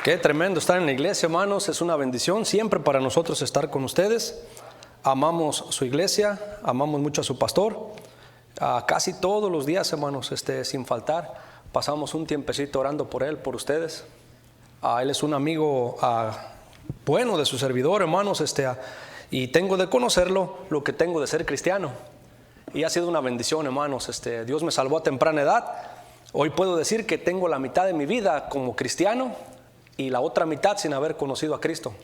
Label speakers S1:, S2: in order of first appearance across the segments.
S1: Qué tremendo estar en la iglesia, hermanos. Es una bendición siempre para nosotros estar con ustedes. Amamos su iglesia, amamos mucho a su pastor. Casi todos los días, hermanos, sin faltar, pasamos un tiempecito orando por él, por ustedes. Él es un amigo bueno de su servidor, hermanos, y tengo de conocerlo lo que tengo de ser cristiano. Y ha sido una bendición, hermanos. Dios me salvó a temprana edad. Hoy puedo decir que tengo la mitad de mi vida como cristiano y la otra mitad sin haber conocido a Cristo.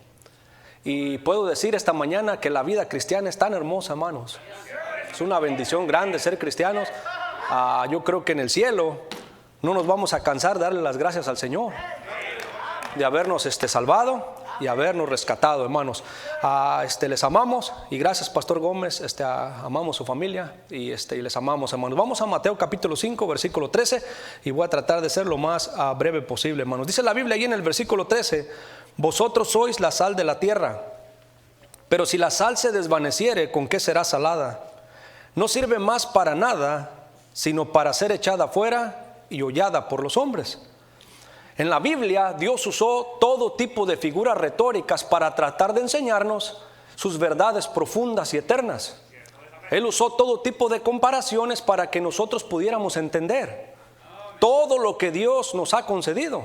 S1: Y puedo decir esta mañana que la vida cristiana es tan hermosa, hermanos. Es una bendición grande ser cristianos. Yo creo que en el cielo no nos vamos a cansar de darle las gracias al Señor de habernos salvado y habernos rescatado, hermanos. Les amamos y gracias, Pastor Gómez. Amamos su familia y les amamos, hermanos. Vamos a Mateo capítulo 5, versículo 13, y voy a tratar de ser lo más breve posible, hermanos. Dice la Biblia ahí en el versículo 13: vosotros sois la sal de la tierra, pero si la sal se desvaneciere, ¿con qué será salada? No sirve más para nada, sino para ser echada fuera y hollada por los hombres. En la Biblia, Dios usó todo tipo de figuras retóricas para tratar de enseñarnos sus verdades profundas y eternas. Él usó todo tipo de comparaciones para que nosotros pudiéramos entender todo lo que Dios nos ha concedido.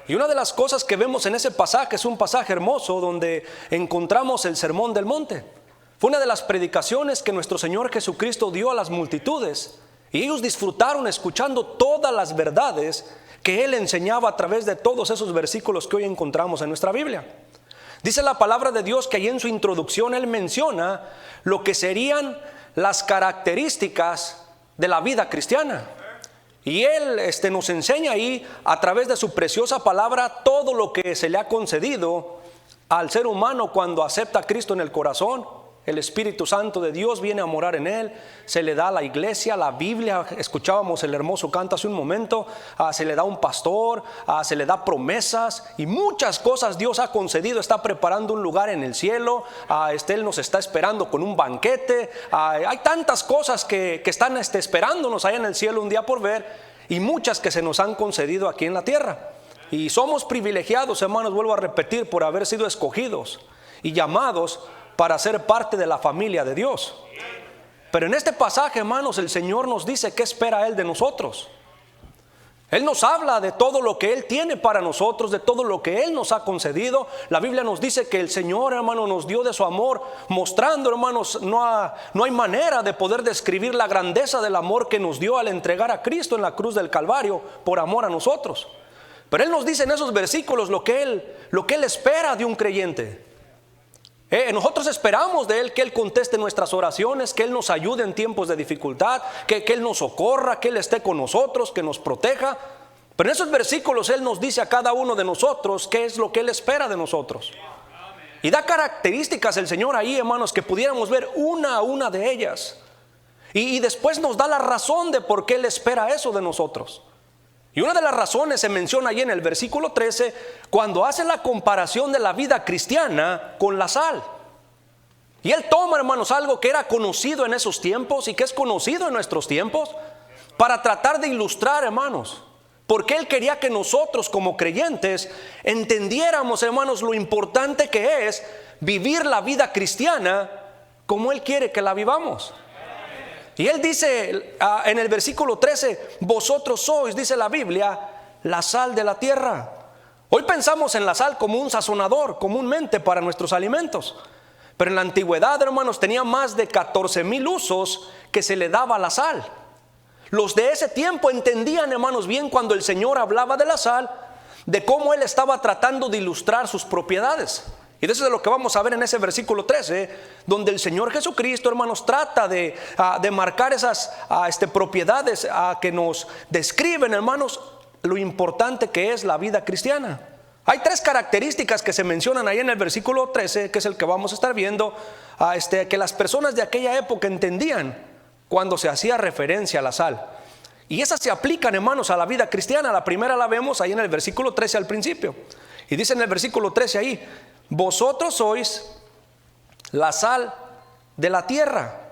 S1: Y una de las cosas que vemos en ese pasaje es un pasaje hermoso donde encontramos el Sermón del Monte. Fue una de las predicaciones que nuestro Señor Jesucristo dio a las multitudes, y ellos disfrutaron escuchando todas las verdades que Él enseñaba a través de todos esos versículos que hoy encontramos en nuestra Biblia. Dice la palabra de Dios que ahí en su introducción Él menciona lo que serían las características de la vida cristiana. Y Él nos enseña ahí a través de su preciosa palabra todo lo que se le ha concedido al ser humano cuando acepta a Cristo en el corazón. El Espíritu Santo de Dios viene a morar en él, se le da a la iglesia, la Biblia, escuchábamos el hermoso canto hace un momento, se le da un pastor, se le da promesas y muchas cosas Dios ha concedido. Está preparando un lugar en el cielo, Él nos está esperando con un banquete, hay tantas cosas que están esperándonos allá en el cielo un día por ver, y muchas que se nos han concedido aquí en la tierra. Y somos privilegiados, hermanos, vuelvo a repetir, por haber sido escogidos y llamados para ser parte de la familia de Dios. Pero en este pasaje, hermanos, el Señor nos dice qué espera Él de nosotros. Él nos habla de todo lo que Él tiene para nosotros, de todo lo que Él nos ha concedido. La Biblia nos dice que el Señor, hermano, nos dio de su amor, mostrando, hermanos, no hay manera de poder describir la grandeza del amor que nos dio al entregar a Cristo en la cruz del Calvario por amor a nosotros. Pero Él nos dice en esos versículos lo que Él espera de un creyente. Nosotros esperamos de Él que Él conteste nuestras oraciones, que Él nos ayude en tiempos de dificultad, que Él nos socorra, que Él esté con nosotros, que nos proteja. Pero en esos versículos Él nos dice a cada uno de nosotros qué es lo que Él espera de nosotros. Y da características el Señor ahí, hermanos, que pudiéramos ver una a una de ellas. Y después nos da la razón de por qué Él espera eso de nosotros. Y una de las razones se menciona ahí en el versículo 13, cuando hace la comparación de la vida cristiana con la sal. Y Él toma, hermanos, algo que era conocido en esos tiempos y que es conocido en nuestros tiempos, para tratar de ilustrar, hermanos, porque Él quería que nosotros como creyentes entendiéramos, hermanos, lo importante que es vivir la vida cristiana como Él quiere que la vivamos. Y Él dice en el versículo 13: vosotros sois, dice la Biblia, la sal de la tierra. Hoy pensamos en la sal como un sazonador comúnmente para nuestros alimentos, pero en la antigüedad, hermanos, tenía más de 14,000 usos que se le daba a la sal. Los de ese tiempo entendían, hermanos, bien cuando el Señor hablaba de la sal, de cómo Él estaba tratando de ilustrar sus propiedades. Y de eso es de lo que vamos a ver en ese versículo 13, donde el Señor Jesucristo, hermanos, trata de marcar esas propiedades que nos describen, hermanos, lo importante que es la vida cristiana. Hay 3 características que se mencionan ahí en el versículo 13, que es el que vamos a estar viendo, que las personas de aquella época entendían cuando se hacía referencia a la sal. Y esas se aplican, hermanos, a la vida cristiana. La primera la vemos ahí en el versículo 13 al principio. Y dice en el versículo 13 ahí: vosotros sois la sal de la tierra.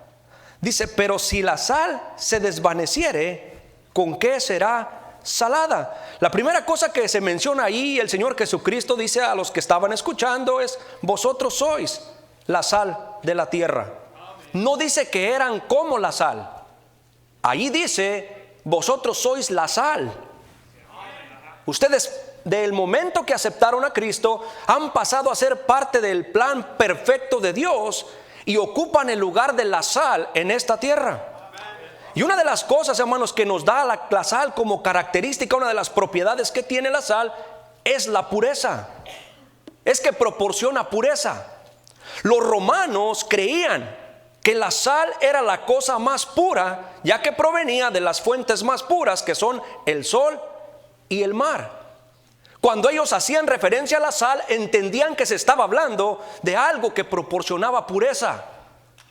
S1: Dice: pero si la sal se desvaneciere, ¿con qué será salada. La primera cosa que se menciona ahí, el Señor Jesucristo dice a los que estaban escuchando es: vosotros sois la sal de la tierra. No dice que eran como la sal. Ahí dice: vosotros sois la sal. Ustedes, del momento que aceptaron a Cristo, han pasado a ser parte del plan perfecto de Dios y ocupan el lugar de la sal en esta tierra. Y una de las cosas, hermanos, que nos da la sal como característica, una de las propiedades que tiene la sal, es la pureza. Es que proporciona pureza. Los romanos creían que la sal era la cosa más pura, ya que provenía de las fuentes más puras, que son el sol y el mar. Cuando ellos hacían referencia a la sal, entendían que se estaba hablando de algo que proporcionaba pureza,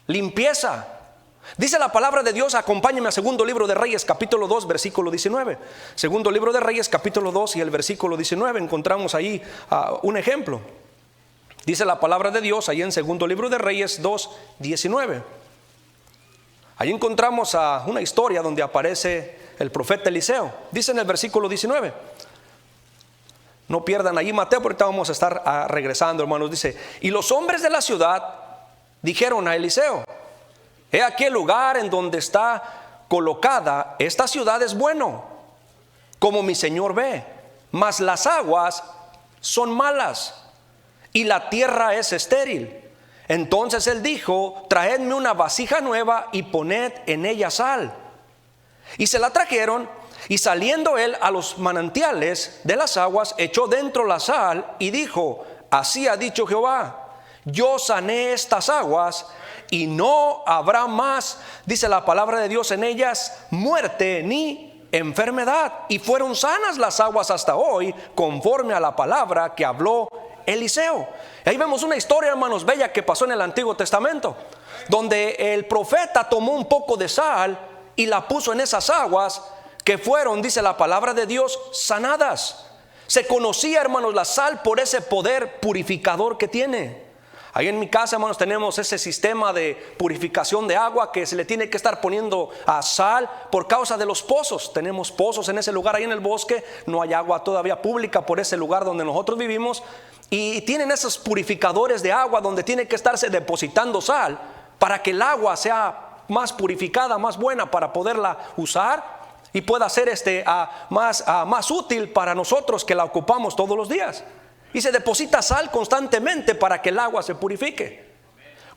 S1: limpieza. Dice la palabra de Dios, acompáñenme a Segundo Libro de Reyes, capítulo 2, versículo 19. Segundo Libro de Reyes, capítulo 2 y el versículo 19, encontramos ahí un ejemplo. Dice la palabra de Dios ahí en Segundo Libro de Reyes 2, 19. Ahí encontramos una historia donde aparece el profeta Eliseo. Dice en el versículo 19. No pierdan allí Mateo, porque ahorita vamos a estar regresando, hermanos. Dice: y los hombres de la ciudad dijeron a Eliseo: he aquí el lugar en donde está colocada esta ciudad es bueno, como mi señor ve, mas las aguas son malas y la tierra es estéril. Entonces él dijo: traedme una vasija nueva y poned en ella sal. Y se la trajeron, y saliendo él a los manantiales de las aguas, echó dentro la sal y dijo: así ha dicho Jehová, yo sané estas aguas y no habrá más, dice la palabra de Dios, en ellas muerte ni enfermedad. Y fueron sanas las aguas hasta hoy, conforme a la palabra que habló Eliseo. Ahí vemos una historia, hermanos, bella que pasó en el Antiguo Testamento, donde el profeta tomó un poco de sal y la puso en esas aguas que fueron, dice la palabra de Dios, sanadas. Se conocía, hermanos, la sal por ese poder purificador que tiene. Ahí en mi casa, hermanos, tenemos ese sistema de purificación de agua que se le tiene que estar poniendo a sal por causa de los pozos. Tenemos pozos en ese lugar ahí en el bosque. No hay agua todavía pública por ese lugar donde nosotros vivimos. Y tienen esos purificadores de agua donde tiene que estarse depositando sal para que el agua sea más purificada, más buena, para poderla usar y pueda ser más útil para nosotros que la ocupamos todos los días. Y se deposita sal constantemente para que el agua se purifique.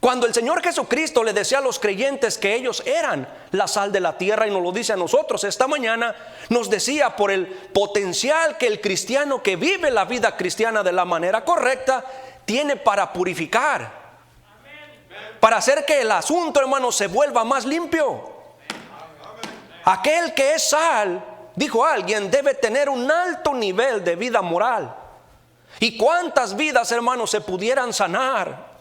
S1: Cuando el Señor Jesucristo le decía a los creyentes que ellos eran la sal de la tierra, y nos lo dice a nosotros esta mañana, nos decía por el potencial que el cristiano que vive la vida cristiana de la manera correcta tiene para purificar, para hacer que el asunto, hermano, se vuelva más limpio. Aquel que es sal, dijo alguien, debe tener un alto nivel de vida moral. ¿Y cuántas vidas, hermanos, se pudieran sanar?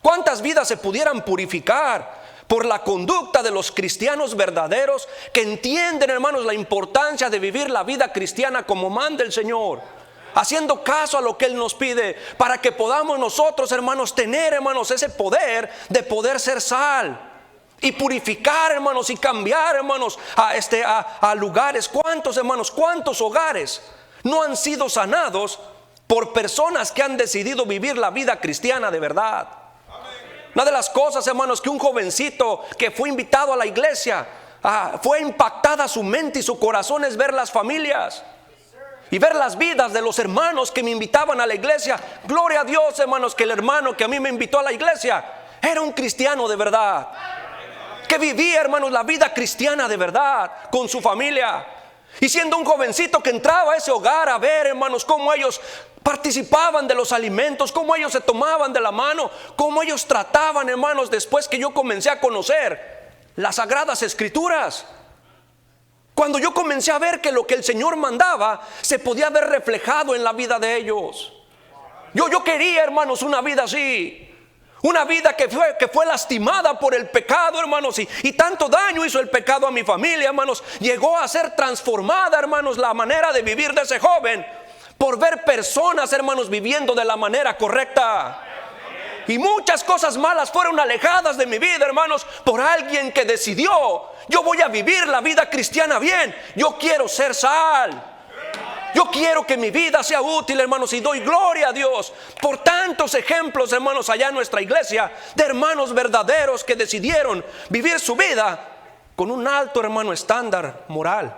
S1: ¿Cuántas vidas se pudieran purificar por la conducta de los cristianos verdaderos que entienden, hermanos, la importancia de vivir la vida cristiana como manda el Señor, haciendo caso a lo que Él nos pide, para que podamos nosotros, hermanos, tener, hermanos, ese poder de poder ser sal y purificar, hermanos, y cambiar, hermanos, a lugares? ¿Cuántos, hermanos, cuántos hogares no han sido sanados por personas que han decidido vivir la vida cristiana de verdad? Una de las cosas, hermanos, que un jovencito que fue invitado a la iglesia, fue impactada su mente y su corazón, es ver las familias y ver las vidas de los hermanos que me invitaban a la iglesia. Gloria a Dios, hermanos, que el hermano que a mí me invitó a la iglesia era un cristiano de verdad, que vivía, hermanos, la vida cristiana de verdad con su familia. Y siendo un jovencito que entraba a ese hogar a ver, hermanos, cómo ellos participaban de los alimentos, cómo ellos se tomaban de la mano, cómo ellos trataban, hermanos, después que yo comencé a conocer las Sagradas Escrituras. Cuando yo comencé a ver que lo que el Señor mandaba se podía ver reflejado en la vida de ellos. Yo quería, hermanos, una vida así. Una vida que fue lastimada por el pecado, hermanos, y tanto daño hizo el pecado a mi familia, hermanos. Llegó a ser transformada, hermanos, la manera de vivir de ese joven, por ver personas, hermanos, viviendo de la manera correcta. Y muchas cosas malas fueron alejadas de mi vida, hermanos, por alguien que decidió: yo voy a vivir la vida cristiana bien. Yo quiero ser sal. Yo quiero que mi vida sea útil, hermanos, y doy gloria a Dios por tantos ejemplos, hermanos, allá en nuestra iglesia, de hermanos verdaderos que decidieron vivir su vida con un alto, hermano, estándar moral,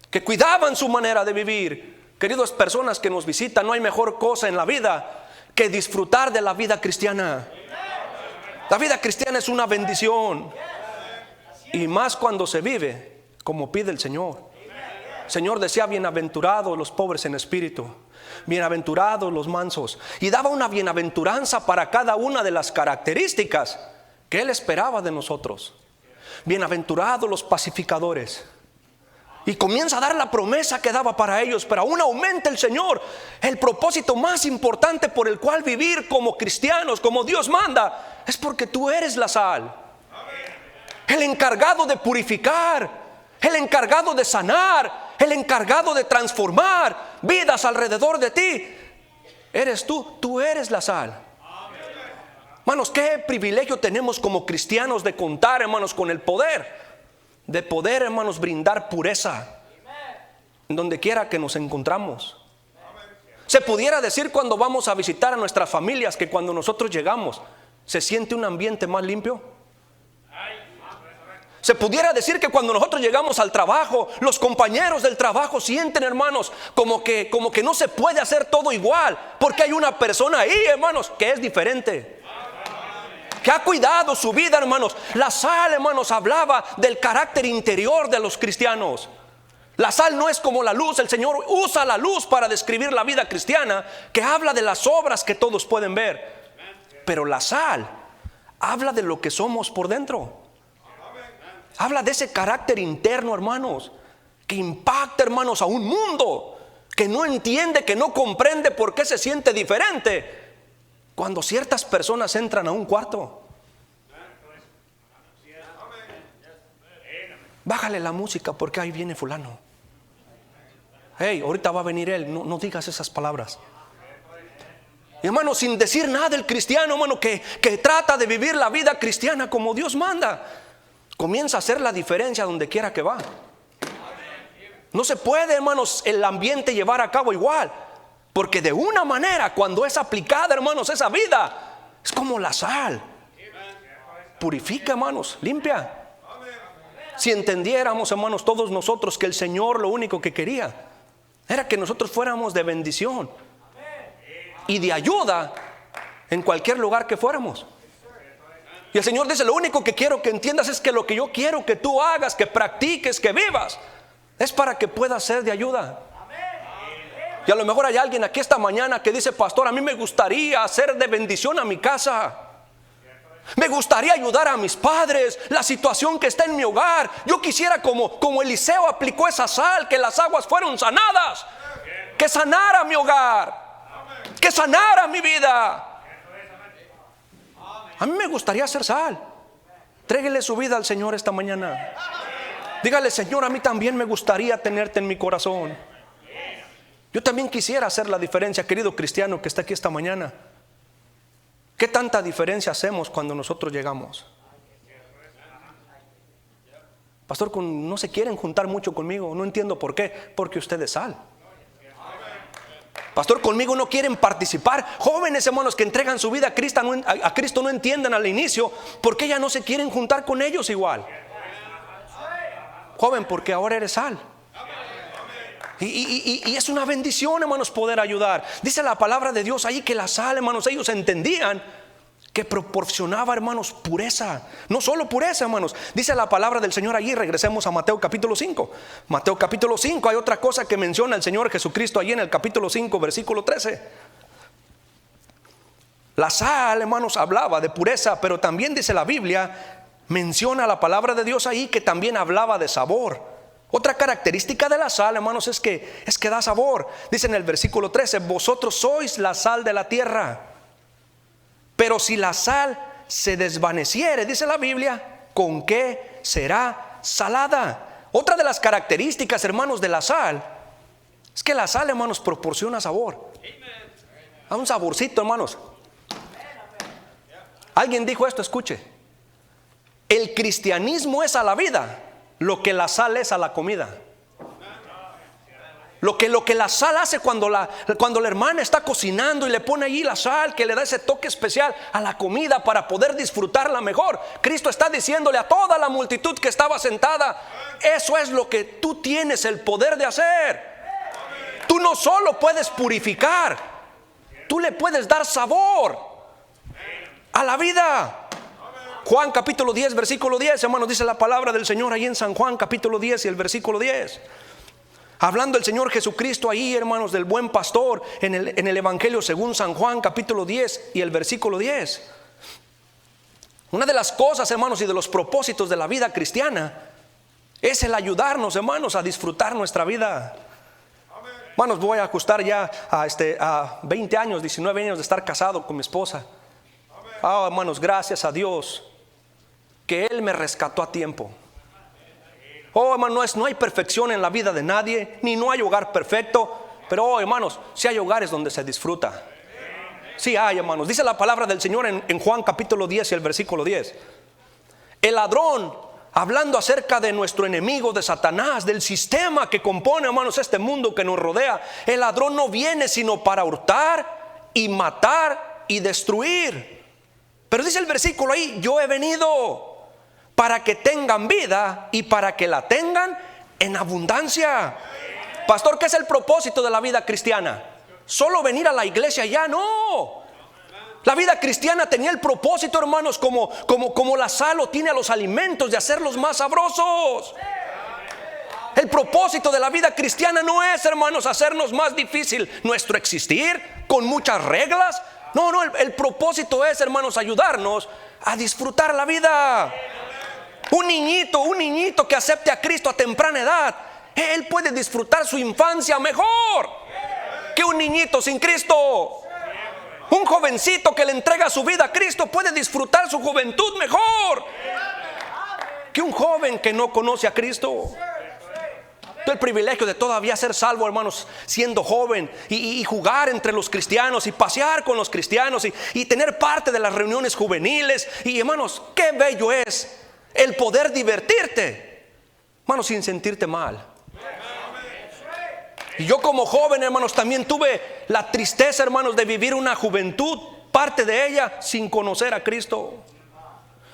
S1: que cuidaban su manera de vivir. Queridas personas que nos visitan, no hay mejor cosa en la vida que disfrutar de la vida cristiana. La vida cristiana es una bendición, y más cuando se vive como pide el Señor. El Señor decía: bienaventurados los pobres en espíritu, bienaventurados los mansos, y daba una bienaventuranza para cada una de las características que Él esperaba de nosotros. Bienaventurados los pacificadores, y comienza a dar la promesa que daba para ellos. Pero aún aumenta el Señor el propósito más importante por el cual vivir como cristianos, como Dios manda, es porque tú eres la sal, el encargado de purificar, el encargado de sanar, el encargado de transformar vidas alrededor de ti. Eres tú eres la sal. Hermanos, qué privilegio tenemos como cristianos de contar, hermanos, con el poder, de poder, hermanos, brindar pureza en donde quiera que nos encontramos. Se pudiera decir, cuando vamos a visitar a nuestras familias, que cuando nosotros llegamos se siente un ambiente más limpio. Se pudiera decir que cuando nosotros llegamos al trabajo, los compañeros del trabajo sienten, hermanos, como que no se puede hacer todo igual, porque hay una persona ahí, hermanos, que es diferente, que ha cuidado su vida, hermanos. La sal, hermanos, hablaba del carácter interior de los cristianos. La sal no es como la luz. El Señor usa la luz para describir la vida cristiana, que habla de las obras que todos pueden ver. Pero la sal habla de lo que somos por dentro. Habla de ese carácter interno, hermanos, que impacta, hermanos, a un mundo que no entiende, que no comprende por qué se siente diferente cuando ciertas personas entran a un cuarto. Bájale la música porque ahí viene fulano. Hey, ahorita va a venir él. No digas esas palabras. Y, hermano, sin decir nada, el cristiano, hermano, que trata de vivir la vida cristiana como Dios manda, comienza a hacer la diferencia donde quiera que va. No se puede, hermanos, el ambiente llevar a cabo igual, porque de una manera, cuando es aplicada, hermanos, esa vida es como la sal. Purifica, hermanos, limpia. Si entendiéramos, hermanos, todos nosotros que el Señor lo único que quería era que nosotros fuéramos de bendición y de ayuda en cualquier lugar que fuéramos. Y el Señor dice: lo único que quiero que entiendas es que lo que yo quiero que tú hagas, que practiques, que vivas, es para que puedas ser de ayuda. Y a lo mejor hay alguien aquí esta mañana que dice: pastor, a mí me gustaría hacer de bendición a mi casa. Me gustaría ayudar a mis padres, la situación que está en mi hogar. Yo quisiera, como Eliseo aplicó esa sal, que las aguas fueron sanadas, que sanara mi hogar, que sanara mi vida. A mí me gustaría ser sal. Tréguele su vida al Señor esta mañana. Dígale: Señor, a mí también me gustaría tenerte en mi corazón. Yo también quisiera hacer la diferencia. Querido cristiano que está aquí esta mañana, ¿qué tanta diferencia hacemos cuando nosotros llegamos? Pastor, no se quieren juntar mucho conmigo. No entiendo por qué. Porque usted es sal. Pastor, conmigo no quieren participar. Jóvenes, hermanos, que entregan su vida a Cristo no entienden al inicio por qué ya no se quieren juntar con ellos igual. Joven, porque ahora eres sal. Y es una bendición, hermanos, poder ayudar. Dice la palabra de Dios ahí que la sal, hermanos, ellos entendían que proporcionaba, hermanos, pureza. No solo pureza, hermanos. Dice la palabra del Señor allí. Regresemos a Mateo capítulo 5. Mateo capítulo 5, hay otra cosa que menciona el Señor Jesucristo allí en el capítulo 5, versículo 13. La sal, hermanos, hablaba de pureza, pero también dice la Biblia, menciona la palabra de Dios ahí, que también hablaba de sabor. Otra característica de la sal, hermanos, es que da sabor. Dice en el versículo 13: vosotros sois la sal de la tierra. Pero si la sal se desvaneciere, dice la Biblia, ¿con qué será salada? Otra de las características, hermanos, de la sal es que la sal, hermanos, proporciona sabor. Da un saborcito, hermanos. Alguien dijo esto, escuche. El cristianismo es a la vida lo que la sal es a la comida. Lo que la sal hace cuando la hermana está cocinando y le pone allí la sal, que le da ese toque especial a la comida para poder disfrutarla mejor. Cristo está diciéndole a toda la multitud que estaba sentada: eso es lo que tú tienes el poder de hacer. Tú no solo puedes purificar, tú le puedes dar sabor a la vida. Juan capítulo 10, versículo 10, hermanos, dice la palabra del Señor ahí en San Juan capítulo 10 y el versículo 10. Hablando el Señor Jesucristo ahí, hermanos, del buen pastor en el Evangelio según San Juan capítulo 10 y el versículo 10. Una de las cosas, hermanos, y de los propósitos de la vida cristiana es el ayudarnos, hermanos, a disfrutar nuestra vida. Hermanos, voy a ajustar ya a 20 años, 19 años de estar casado con mi esposa. Hermanos, gracias a Dios que Él me rescató a tiempo. Hermano, no hay perfección en la vida de nadie, ni no hay hogar perfecto. Pero hermanos, sí hay hogares donde se disfruta. Sí hay, hermanos. Dice la palabra del Señor en Juan capítulo 10 y el versículo 10. El ladrón, hablando acerca de nuestro enemigo, de Satanás, del sistema que compone, hermanos, este mundo que nos rodea. El ladrón no viene sino para hurtar y matar y destruir. Pero dice el versículo ahí: yo he venido para que tengan vida y para que la tengan en abundancia. Pastor, ¿qué es el propósito de la vida cristiana? ¿Solo venir a la iglesia ya? No. La vida cristiana tenía el propósito, hermanos, como la sal lo tiene a los alimentos, de hacerlos más sabrosos. El propósito de la vida cristiana no es, hermanos, hacernos más difícil nuestro existir con muchas reglas. No, el propósito es, hermanos, ayudarnos a disfrutar la vida. Un niñito que acepte a Cristo a temprana edad, él puede disfrutar su infancia mejor que un niñito sin Cristo. Un jovencito que le entrega su vida a Cristo puede disfrutar su juventud mejor que un joven que no conoce a Cristo. El privilegio de todavía ser salvo, hermanos, siendo joven y jugar entre los cristianos y pasear con los cristianos y tener parte de las reuniones juveniles. Y hermanos, qué bello es el poder divertirte, hermanos, sin sentirte mal. Y yo como joven, hermanos, también tuve la tristeza, hermanos, de vivir una juventud, parte de ella, sin conocer a Cristo.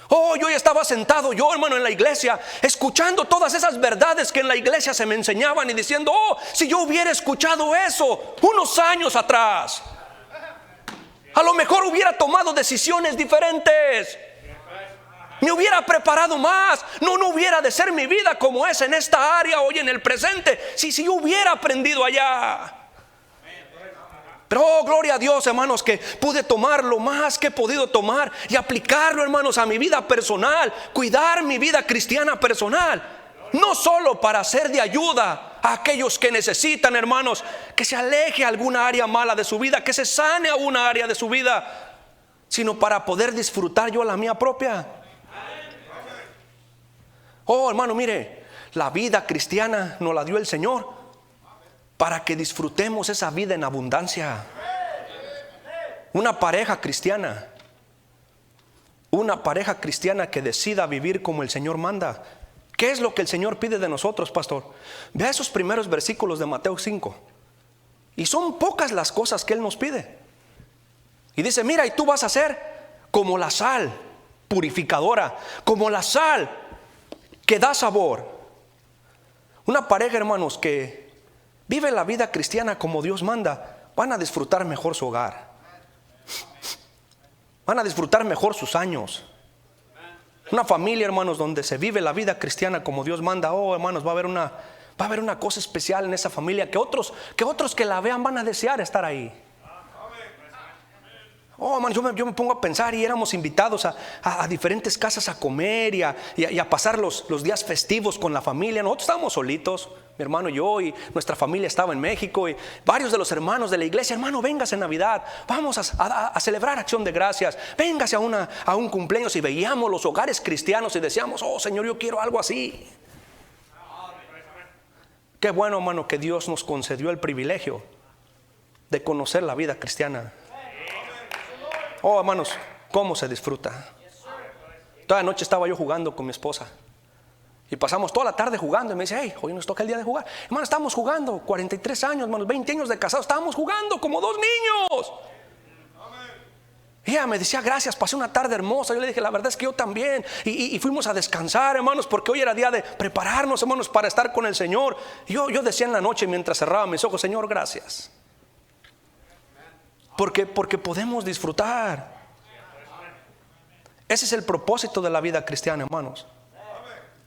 S1: Yo ya estaba sentado, hermano, en la iglesia, escuchando todas esas verdades que en la iglesia se me enseñaban y diciendo: si yo hubiera escuchado eso unos años atrás, a lo mejor hubiera tomado decisiones diferentes. Me hubiera preparado más. No hubiera de ser mi vida como es en esta área hoy en el presente, si yo hubiera aprendido allá. Pero gloria a Dios, hermanos, que pude tomar lo más que he podido tomar y aplicarlo, hermanos, a mi vida personal. Cuidar mi vida cristiana personal, no solo para ser de ayuda a aquellos que necesitan, hermanos, que se aleje alguna área mala de su vida, que se sane a una área de su vida, sino para poder disfrutar yo la mía propia. Hermano, mire, la vida cristiana nos la dio el Señor para que disfrutemos esa vida en abundancia. Una pareja cristiana que decida vivir como el Señor manda. ¿Qué es lo que el Señor pide de nosotros, pastor? Vea esos primeros versículos de Mateo 5. Y son pocas las cosas que Él nos pide. Y dice: mira, y tú vas a ser como la sal purificadora, como la sal que da sabor. Una pareja, hermanos, que vive la vida cristiana como Dios manda, van a disfrutar mejor su hogar, van a disfrutar mejor sus años. Una familia, hermanos, donde se vive la vida cristiana como Dios manda, hermanos, va a haber una cosa especial en esa familia que otros que la vean van a desear estar ahí. Hermano, yo me pongo a pensar, y éramos invitados a diferentes casas a comer y a pasar los días festivos con la familia. Nosotros estábamos solitos, mi hermano y yo, y nuestra familia estaba en México, y varios de los hermanos de la iglesia: hermano, véngase en Navidad, vamos a celebrar Acción de Gracias, véngase a un cumpleaños. Y veíamos los hogares cristianos y decíamos: Señor, yo quiero algo así. Qué bueno, hermano, que Dios nos concedió el privilegio de conocer la vida cristiana. Hermanos, ¿Cómo se disfruta? Toda la noche estaba yo jugando con mi esposa. Y pasamos toda la tarde jugando. Y me dice, hey, hoy nos toca el día de jugar. Hermano, estamos jugando 43 años, hermanos, 20 años de casados. Estábamos jugando como dos niños. Y ella me decía, gracias, pasé una tarde hermosa. Yo le dije, la verdad es que yo también. Y fuimos a descansar, hermanos, porque hoy era día de prepararnos, hermanos, para estar con el Señor. Yo decía en la noche mientras cerraba mis ojos, Señor, gracias. Porque podemos disfrutar. Ese es el propósito de la vida cristiana, hermanos.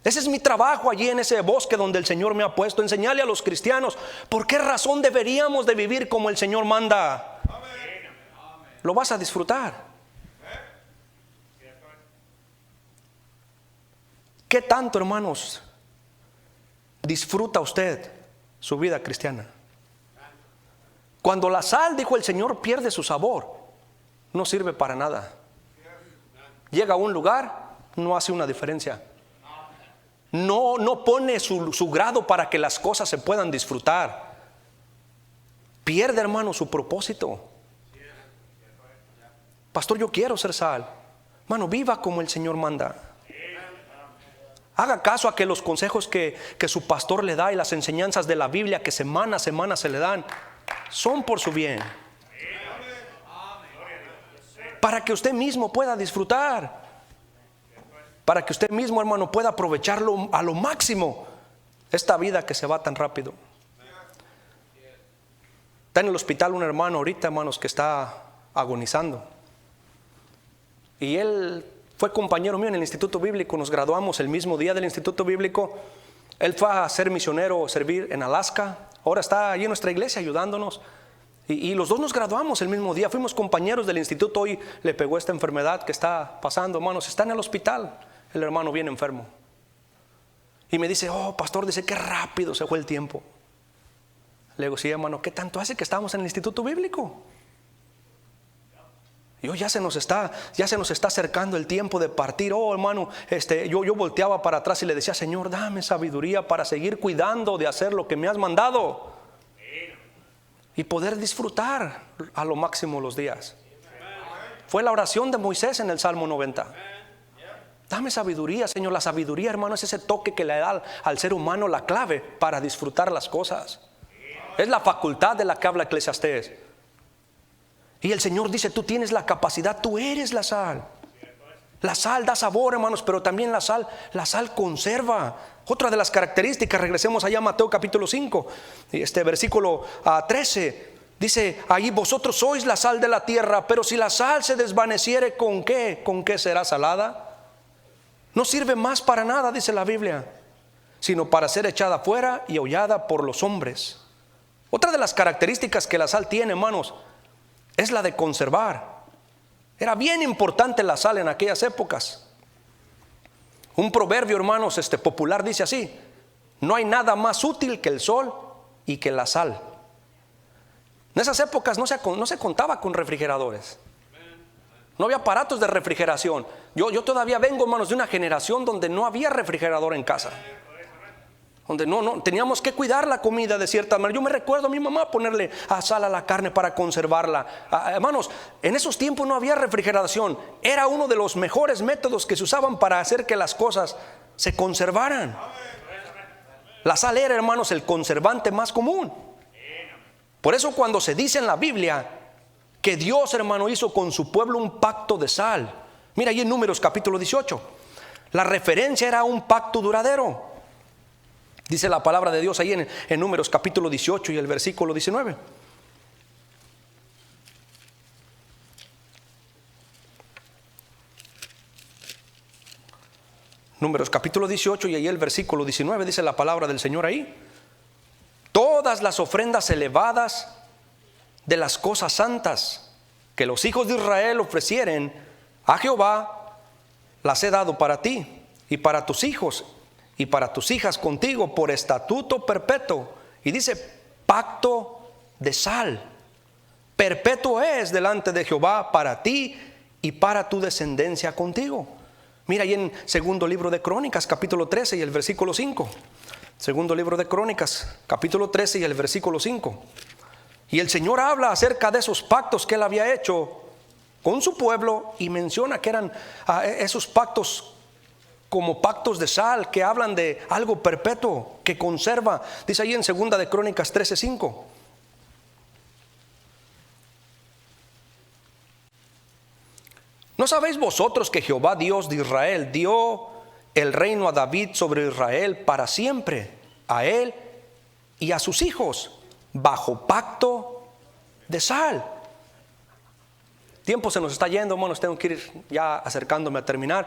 S1: Ese es mi trabajo allí en ese bosque donde el Señor me ha puesto. Enseñarle a los cristianos por qué razón deberíamos de vivir como el Señor manda. Lo vas a disfrutar. ¿Qué tanto, hermanos, disfruta usted su vida cristiana? Cuando la sal, dijo el Señor, pierde su sabor, no sirve para nada. Llega a un lugar, no hace una diferencia. No pone su grado para que las cosas se puedan disfrutar. Pierde, hermano, su propósito. Pastor, yo quiero ser sal. Hermano, viva como el Señor manda. Haga caso a que los consejos que su pastor le da y las enseñanzas de la Biblia que semana a semana se le dan son por su bien, para que usted mismo pueda disfrutar, para que usted mismo, hermano, pueda aprovecharlo a lo máximo esta vida que se va tan rápido. Está en el hospital un hermano ahorita, hermanos, que está agonizando, y él fue compañero mío en el Instituto Bíblico. Nos graduamos el mismo día del Instituto Bíblico. Él fue a ser misionero, servir en Alaska. Ahora está allí en nuestra iglesia ayudándonos. Y los dos nos graduamos el mismo día. Fuimos compañeros del instituto. Hoy le pegó esta enfermedad que está pasando, hermanos. Está en el hospital. El hermano bien enfermo. Y me dice, oh, pastor, dice, qué rápido se fue el tiempo. Le digo, sí, hermano, ¿qué tanto hace que estamos en el Instituto Bíblico? Y hoy ya se nos está acercando el tiempo de partir. Oh, hermano, yo volteaba para atrás y le decía, Señor, dame sabiduría para seguir cuidando de hacer lo que me has mandado y poder disfrutar a lo máximo los días. Fue la oración de Moisés en el Salmo 90. Dame sabiduría, Señor. La sabiduría, hermano, es ese toque que le da al ser humano la clave para disfrutar las cosas. Es la facultad de la que habla Eclesiastés. Y el Señor dice, tú tienes la capacidad, tú eres la sal. La sal da sabor, hermanos, pero también la sal conserva. Otra de las características, regresemos allá a Mateo capítulo 5, versículo 13. Dice, ahí vosotros sois la sal de la tierra, pero si la sal se desvaneciere, ¿con qué? ¿Con qué será salada? No sirve más para nada, dice la Biblia, sino para ser echada fuera y hollada por los hombres. Otra de las características que la sal tiene, hermanos, es la de conservar. Era bien importante la sal en aquellas épocas. Un proverbio, hermanos, popular dice así: no hay nada más útil que el sol y que la sal. En esas épocas no se contaba con refrigeradores. No había aparatos de refrigeración. Yo todavía vengo, hermanos, de una generación donde no había refrigerador en casa, donde no teníamos que cuidar la comida de cierta manera. Yo me recuerdo a mi mamá ponerle sal a la carne para conservarla. Hermanos, en esos tiempos no había refrigeración. Era uno de los mejores métodos que se usaban para hacer que las cosas se conservaran. La sal era, hermanos, el conservante más común. Por eso cuando se dice en la Biblia que Dios, hermano, hizo con su pueblo un pacto de sal, mira ahí en Números capítulo 18, la referencia era a un pacto duradero. Dice la palabra de Dios ahí en Números capítulo 18 y el versículo 19. Números capítulo 18 y ahí el versículo 19 dice la palabra del Señor ahí: todas las ofrendas elevadas de las cosas santas que los hijos de Israel ofrecieren a Jehová, las he dado para ti y para tus hijos y para tus hijas contigo por estatuto perpetuo. Y dice pacto de sal. Perpetuo es delante de Jehová para ti y para tu descendencia contigo. Mira ahí en segundo libro de Crónicas capítulo 13 y el versículo 5. Segundo libro de Crónicas capítulo 13 y el versículo 5. Y el Señor habla acerca de esos pactos que Él había hecho con su pueblo y menciona que eran esos pactos como pactos de sal, que hablan de algo perpetuo, que conserva. Dice ahí en 2 de Crónicas 13:5. ¿No sabéis vosotros que Jehová Dios de Israel dio el reino a David sobre Israel para siempre, a él y a sus hijos, bajo pacto de sal? Tiempo se nos está yendo, hermanos, tengo que ir ya acercándome a terminar.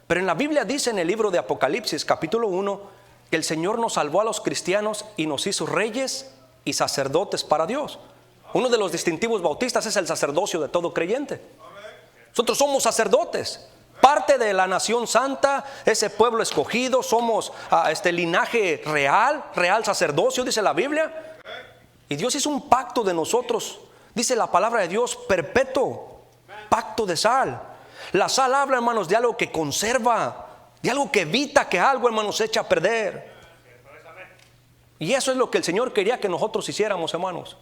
S1: Pero en la Biblia dice en el libro de Apocalipsis capítulo 1 que el Señor nos salvó a los cristianos y nos hizo reyes y sacerdotes para Dios. Uno de los distintivos bautistas es el sacerdocio de todo creyente. Nosotros somos sacerdotes, parte de la nación santa, ese pueblo escogido, somos linaje real sacerdocio, dice la Biblia. Y Dios hizo un pacto de nosotros, dice la palabra de Dios, perpetuo, pacto de sal. La sal habla, hermanos, de algo que conserva, de algo que evita que algo, hermanos, se eche a perder. Y eso es lo que el Señor quería que nosotros hiciéramos, hermanos.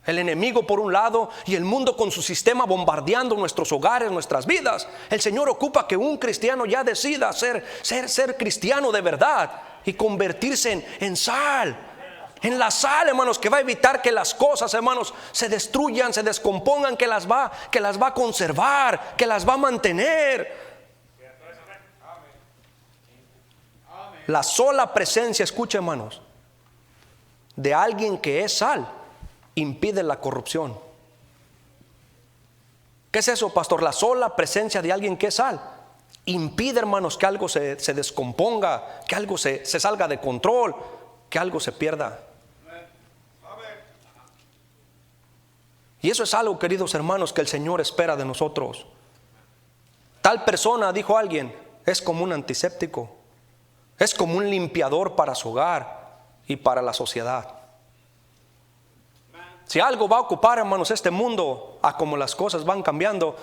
S1: El enemigo por un lado y el mundo con su sistema bombardeando nuestros hogares, nuestras vidas. El Señor ocupa que un cristiano ya decida ser cristiano de verdad y convertirse en sal. En la sal, hermanos, que va a evitar que las cosas, hermanos, se destruyan, se descompongan, que las va a conservar, que las va a mantener. La sola presencia, escucha, hermanos, de alguien que es sal impide la corrupción. ¿Qué es eso, pastor? La sola presencia de alguien que es sal impide, hermanos, que algo se descomponga, que algo se salga de control, que algo se pierda. Y eso es algo, queridos hermanos, que el Señor espera de nosotros. Tal persona, dijo alguien, es como un antiséptico, es como un limpiador para su hogar y para la sociedad. Si algo va a ocupar, hermanos, este mundo, a como las cosas van cambiando,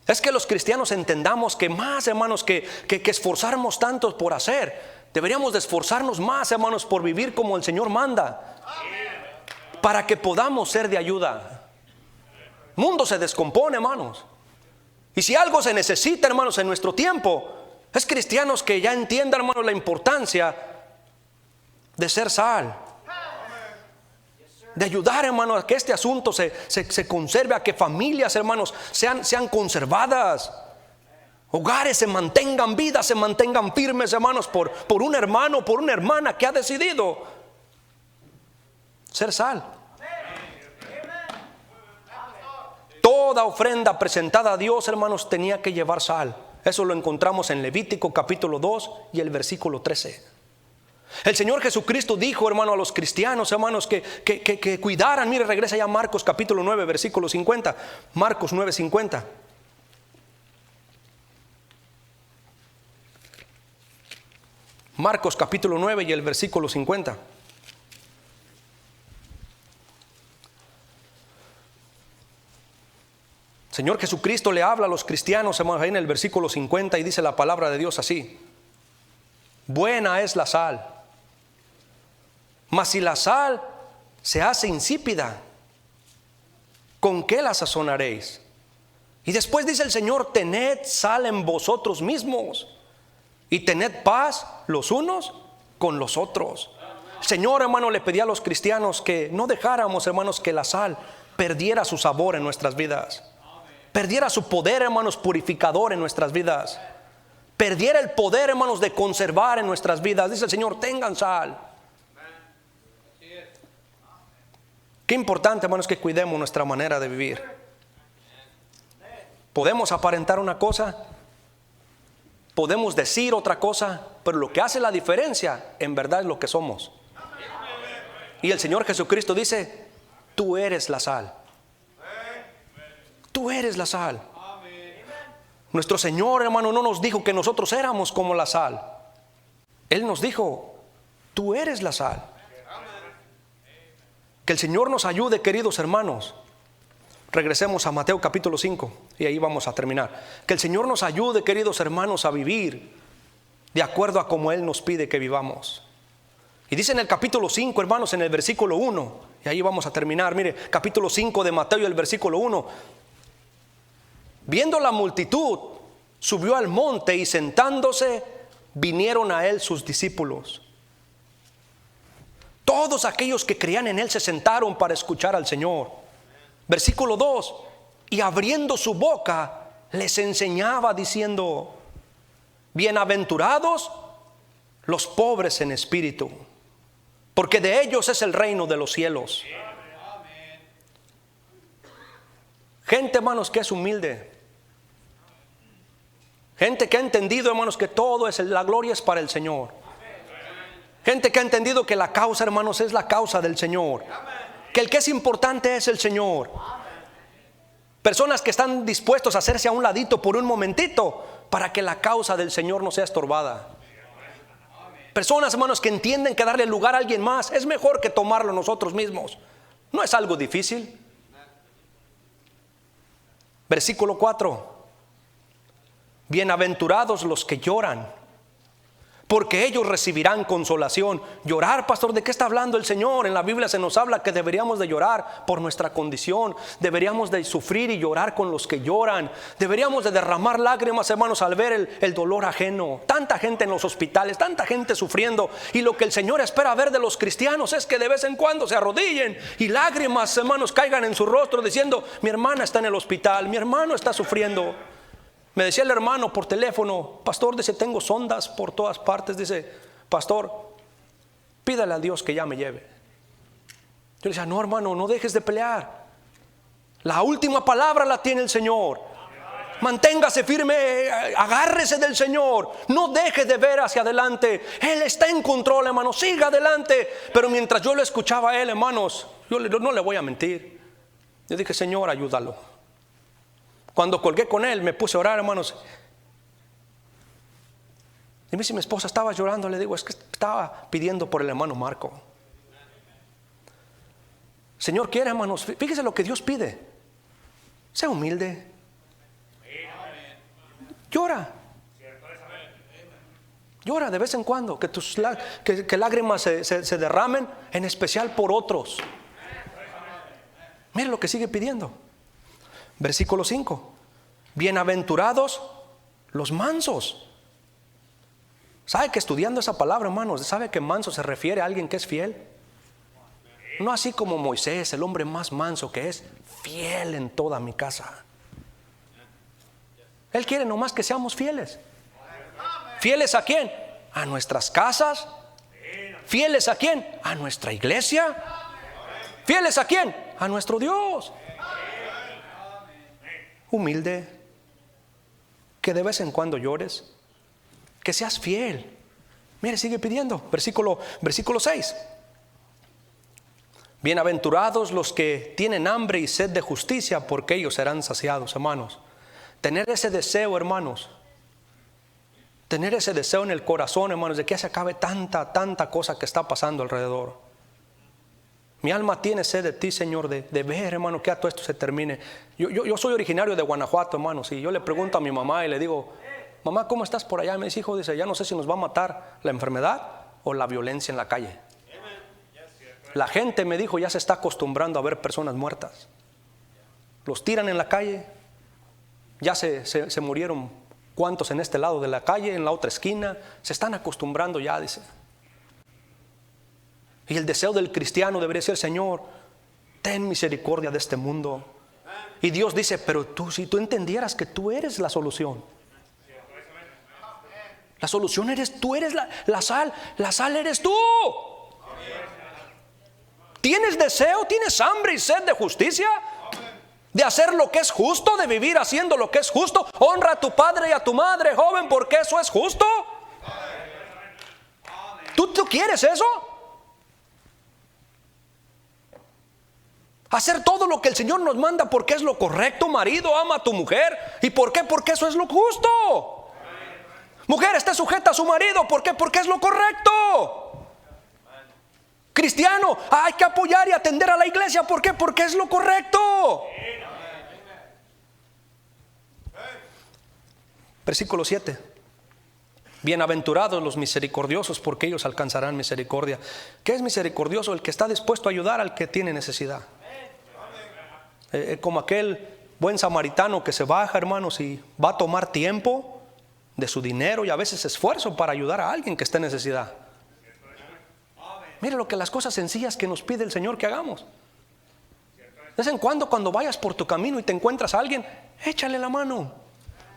S1: es que los cristianos entendamos que más, hermanos, que esforzarnos tanto por hacer, deberíamos de esforzarnos más, hermanos, por vivir como el Señor manda, para que podamos ser de ayuda. El mundo se descompone, hermanos, y si algo se necesita, hermanos, en nuestro tiempo, es cristianos que ya entiendan, hermanos, la importancia de ser sal, de ayudar, hermanos, a que este asunto se conserve, a que familias, hermanos, sean conservadas, hogares se mantengan vidas, se mantengan firmes, hermanos, por un hermano, por una hermana que ha decidido ser sal. Toda ofrenda presentada a Dios, hermanos, tenía que llevar sal. Eso lo encontramos en Levítico capítulo 2 y el versículo 13. El Señor Jesucristo dijo, hermano, a los cristianos, hermanos, que cuidaran. Mire, regresa ya Marcos capítulo 9, versículo 50. Marcos 9, 50. Marcos capítulo 9 y el versículo 50. Señor Jesucristo le habla a los cristianos, hermanos, ahí en el versículo 50, y dice la palabra de Dios así: buena es la sal, mas si la sal se hace insípida, ¿con qué la sazonaréis? Y después dice el Señor: tened sal en vosotros mismos y tened paz los unos con los otros. El Señor, hermano, le pedía a los cristianos que no dejáramos, hermanos, que la sal perdiera su sabor en nuestras vidas, perdiera su poder, hermanos, purificador en nuestras vidas, perdiera el poder, hermanos, de conservar en nuestras vidas. Dice el Señor: tengan sal. Qué importante, hermanos, que cuidemos nuestra manera de vivir. Podemos aparentar una cosa, podemos decir otra cosa, pero lo que hace la diferencia en verdad es lo que somos. Y el Señor Jesucristo dice: tú eres la sal. Tú eres la sal. Nuestro Señor, hermano, no nos dijo que nosotros éramos como la sal. Él nos dijo: tú eres la sal. Que el Señor nos ayude, queridos hermanos. Regresemos a Mateo capítulo 5 y ahí vamos a terminar. Que el Señor nos ayude, queridos hermanos, a vivir de acuerdo a como Él nos pide que vivamos. Y dice en el capítulo 5, hermanos, en el versículo 1, y ahí vamos a terminar. Mire, capítulo 5 de Mateo y el versículo 1. Viendo la multitud, subió al monte y sentándose, vinieron a él sus discípulos. Todos aquellos que creían en él se sentaron para escuchar al Señor. Versículo 2: y abriendo su boca les enseñaba diciendo: bienaventurados los pobres en espíritu, porque de ellos es el reino de los cielos. Gente, hermanos, que es humilde. Gente que ha entendido, hermanos, que todo es, la gloria es para el Señor. Gente que ha entendido que la causa, hermanos, es la causa del Señor. Que el que es importante es el Señor. Personas que están dispuestos a hacerse a un ladito por un momentito para que la causa del Señor no sea estorbada. Personas, hermanos, que entienden que darle lugar a alguien más es mejor que tomarlo nosotros mismos. No es algo difícil. Versículo 4: bienaventurados los que lloran, porque ellos recibirán consolación. Llorar, pastor, ¿de qué está hablando el Señor? En la Biblia se nos habla que deberíamos de llorar por nuestra condición. Deberíamos de sufrir y llorar con los que lloran. Deberíamos de derramar lágrimas, hermanos, al ver el dolor ajeno. Tanta gente en los hospitales, tanta gente sufriendo. Y lo que el Señor espera ver de los cristianos es que de vez en cuando se arrodillen y lágrimas, hermanos, caigan en su rostro diciendo: mi hermana está en el hospital, mi hermano está sufriendo. Me decía el hermano por teléfono: pastor, dice, tengo sondas por todas partes. Dice, pastor, pídale a Dios que ya me lleve. Yo le decía: no, hermano, no dejes de pelear. La última palabra la tiene el Señor. Manténgase firme, agárrese del Señor. No deje de ver hacia adelante. Él está en control, hermano, siga adelante. Pero mientras yo lo escuchaba a él, hermanos, yo no le voy a mentir. Yo dije: Señor, ayúdalo. Cuando colgué con él, me puse a orar, hermanos. Y si mi esposa estaba llorando, le digo: es que estaba pidiendo por el hermano Marco. Señor quiere, hermanos, fíjese lo que Dios pide. Sea humilde. Llora. Llora de vez en cuando, que lágrimas se derramen, en especial por otros. Mire lo que sigue pidiendo. Versículo 5: bienaventurados los mansos. ¿Sabe que estudiando esa palabra, hermanos, sabe que manso se refiere a alguien que es fiel? No así como Moisés, el hombre más manso, que es fiel en toda mi casa. Él quiere nomás que seamos fieles. ¿Fieles a quién? A nuestras casas. ¿Fieles a quién? A nuestra iglesia. ¿Fieles a quién? A nuestro Dios. Humilde, que de vez en cuando llores, que seas fiel. Mire, sigue pidiendo. Versículo 6: bienaventurados los que tienen hambre y sed de justicia, porque ellos serán saciados. Hermanos, tener ese deseo, hermanos, tener ese deseo en el corazón, hermanos, de que se acabe tanta cosa que está pasando alrededor. Mi alma tiene sed de ti, Señor, de ver, hermano, que a todo esto se termine. Yo soy originario de Guanajuato, hermanos, y yo le pregunto a mi mamá y le digo: mamá, ¿cómo estás por allá? Y me dice: hijo, dice, ya no sé si nos va a matar la enfermedad o la violencia en la calle. La gente, me dijo, ya se está acostumbrando a ver personas muertas. Los tiran en la calle. Ya se murieron cuantos en este lado de la calle, en la otra esquina. Se están acostumbrando ya, dice. Y el deseo del cristiano debería ser: Señor, ten misericordia de este mundo. Y Dios dice: pero tú, si tú entendieras que tú eres la solución. La solución eres tú, eres la sal. La sal eres tú. ¿Tienes deseo? ¿Tienes hambre y sed de justicia? De hacer lo que es justo, de vivir haciendo lo que es justo. Honra a tu padre y a tu madre, joven, porque eso es justo. ¿Tú quieres eso? Hacer todo lo que el Señor nos manda porque es lo correcto. Marido, ama a tu mujer. ¿Y por qué? Porque eso es lo justo. Mujer, esté sujeta a su marido. ¿Por qué? Porque es lo correcto. Cristiano, hay que apoyar y atender a la iglesia. ¿Por qué? Porque es lo correcto. Versículo 7: bienaventurados los misericordiosos, porque ellos alcanzarán misericordia. ¿Qué es misericordioso? El que está dispuesto a ayudar al que tiene necesidad. Como aquel buen samaritano que se baja, hermanos, y va a tomar tiempo de su dinero y a veces esfuerzo para ayudar a alguien que esté en necesidad. Mire lo que las cosas sencillas que nos pide el Señor que hagamos. De vez en cuando vayas por tu camino y te encuentras a alguien, échale la mano.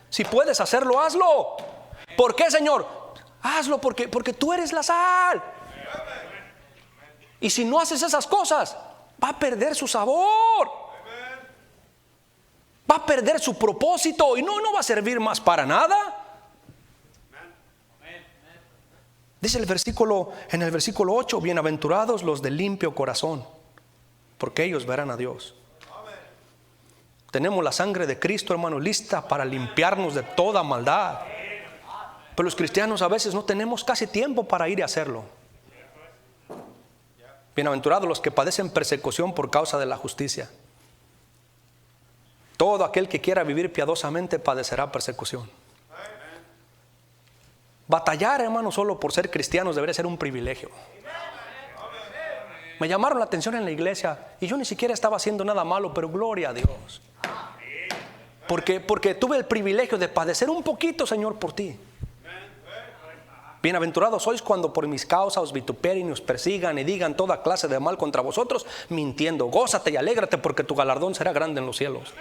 S1: Si puedes hacerlo, hazlo. ¿Por qué, Señor? Hazlo porque tú eres la sal. Y si no haces esas cosas, va a perder su sabor. Va a perder su propósito y no va a servir más para nada. Dice en el versículo 8, bienaventurados los de limpio corazón, porque ellos verán a Dios. Tenemos la sangre de Cristo, hermano, lista para limpiarnos de toda maldad. Pero los cristianos a veces no tenemos casi tiempo para ir a hacerlo. Bienaventurados los que padecen persecución por causa de la justicia. Todo aquel que quiera vivir piadosamente padecerá persecución. Batallar, hermano, solo por ser cristianos debería ser un privilegio. Me llamaron la atención en la iglesia y yo ni siquiera estaba haciendo nada malo, pero gloria a Dios. Porque tuve el privilegio de padecer un poquito, Señor, por ti. Bienaventurados sois cuando por mis causas os vituperen y os persigan y digan toda clase de mal contra vosotros, mintiendo. Gózate y alégrate, porque tu galardón será grande en los cielos.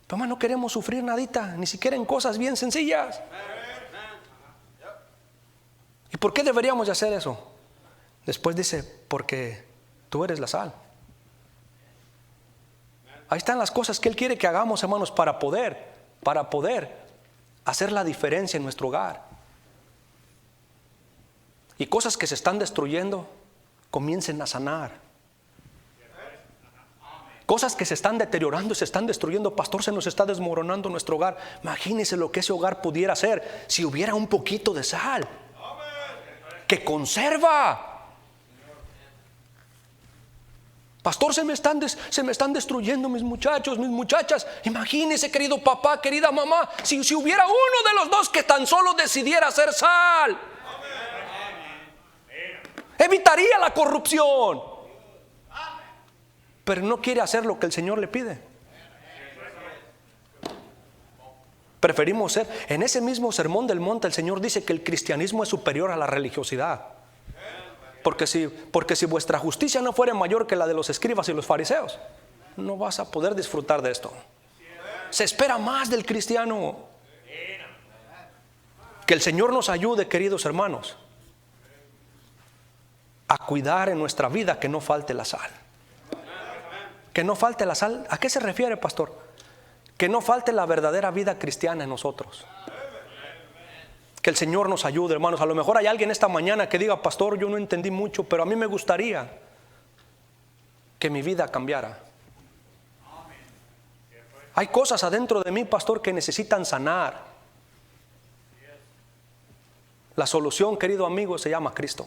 S1: Pero hermano, no queremos sufrir nadita, ni siquiera en cosas bien sencillas. ¿Y por qué deberíamos de hacer eso? Después dice, porque tú eres la sal. Ahí están las cosas que Él quiere que hagamos, hermanos, para poder hacer la diferencia en nuestro hogar. Y cosas que se están destruyendo, comiencen a sanar. Cosas que se están deteriorando y se están destruyendo. Pastor, se nos está desmoronando nuestro hogar. Imagínese lo que ese hogar pudiera ser si hubiera un poquito de sal que conserva. Pastor, se me están destruyendo mis muchachos, mis muchachas. Imagínese, querido papá, querida mamá, si hubiera uno de los dos que tan solo decidiera ser sal. Evitaría la corrupción. Pero no quiere hacer lo que el Señor le pide. Preferimos ser. En ese mismo sermón del monte, el Señor dice que el cristianismo es superior a la religiosidad. Porque si vuestra justicia no fuera mayor que la de los escribas y los fariseos, no vas a poder disfrutar de esto. Se espera más del cristiano. Que el Señor nos ayude, queridos hermanos, a cuidar en nuestra vida que no falte la sal. Que no falte la sal. ¿A qué se refiere, pastor? Que no falte la verdadera vida cristiana en nosotros. Que el Señor nos ayude, hermanos. A lo mejor hay alguien esta mañana que diga, pastor, yo no entendí mucho, pero a mí me gustaría que mi vida cambiara. Hay cosas adentro de mí, pastor, que necesitan sanar. La solución, querido amigo, se llama Cristo.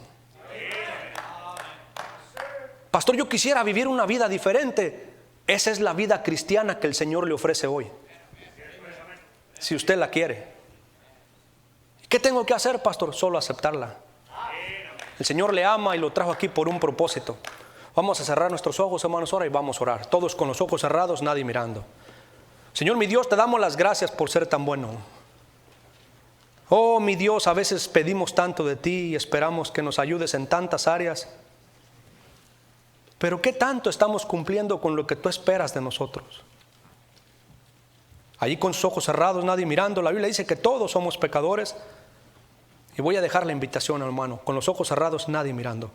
S1: Pastor, yo quisiera vivir una vida diferente. Esa es la vida cristiana que el Señor le ofrece hoy, si usted la quiere. ¿Qué tengo que hacer, pastor? Solo aceptarla. El Señor le ama y lo trajo aquí por un propósito. Vamos a cerrar nuestros ojos, hermanos, ahora, y vamos a orar. Todos con los ojos cerrados, nadie mirando. Señor, mi Dios, te damos las gracias por ser tan bueno. Oh, mi Dios, a veces pedimos tanto de ti y esperamos que nos ayudes en tantas áreas. Pero ¿qué tanto estamos cumpliendo con lo que tú esperas de nosotros? Allí con sus ojos cerrados, nadie mirando. La Biblia dice que todos somos pecadores. Y voy a dejar la invitación, hermano, con los ojos cerrados, nadie mirando.